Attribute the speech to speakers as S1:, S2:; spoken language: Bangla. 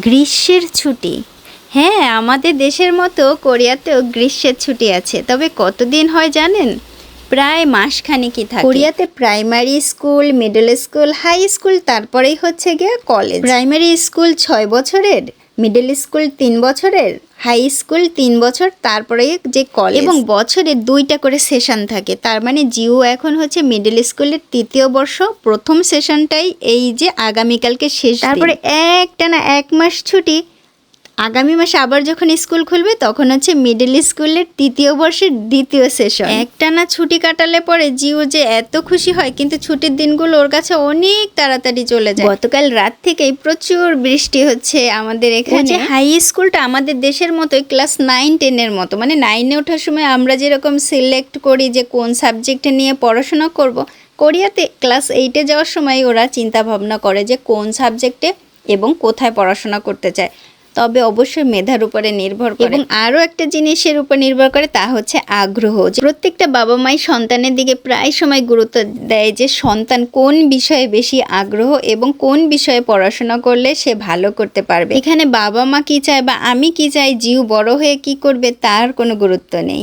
S1: গ্রীষ্মের ছুটি। হ্যাঁ, আমাদের দেশের মতো কোরিয়াতেও গ্রীষ্মের ছুটি আছে, তবে কতদিন হয় জানেন? প্রায় মাসখানেকই থাকে। কোরিয়াতে primary school, middle school, high school, তারপরেই হচ্ছে গিয়ে কলেজ। প্রাইমারি স্কুল 6 বছরের, মিডল স্কুল 3 বছরের, হাই স্কুল 3 বছর, তারপরে যে কলেজ। এবং বছরে 2টা করে সেশন থাকে। তার মানে জিও এখন হচ্ছে মিডল স্কুলের 3য় বর্ষ, প্রথম সেশনটাই এই যে আগামীকালকে শেষ। তারপরে একটানা 1 মাস ছুটি। আগামী মাসে আবার যখন স্কুল খুলবে তখন হচ্ছে মিডল স্কুলের 3য় বর্ষের 2য় সেশন। একটানা ছুটি কাটালে পরে জিও যে এত খুশি হয়, কিন্তু ছুটির দিনগুলো ওর কাছে অনেক তাড়াতাড়ি চলে যায়। গতকাল রাত থেকেই প্রচুর বৃষ্টি হচ্ছে আমাদের এখানে। হাই স্কুলটা আমাদের দেশের মতোই ক্লাস 9-10 মতো, মানে 9-এ ওঠার সময় আমরা যেরকম সিলেক্ট করি যে কোন সাবজেক্টে নিয়ে পড়াশোনা করব, কোরিয়াতে ক্লাস 8-এ যাওয়ার সময় ওরা চিন্তা ভাবনা করে যে কোন সাবজেক্টে এবং কোথায় পড়াশোনা করতে চায়। তবে অবশ্যই মেধার উপরে নির্ভর করে এবং আরও একটা জিনিসের উপর নির্ভর করে, তা হচ্ছে আগ্রহ। প্রত্যেকটা বাবা মাই সন্তানের দিকে প্রায় সময় গুরুত্ব দেয় যে সন্তান কোন বিষয়ে বেশি আগ্রহ এবং কোন বিষয়ে পড়াশোনা করলে সে ভালো করতে পারবে। এখানে বাবা মা কি চায় বা আমি কি চাই, জিউ বড় হয়ে কি করবে, তার কোনো গুরুত্ব নেই।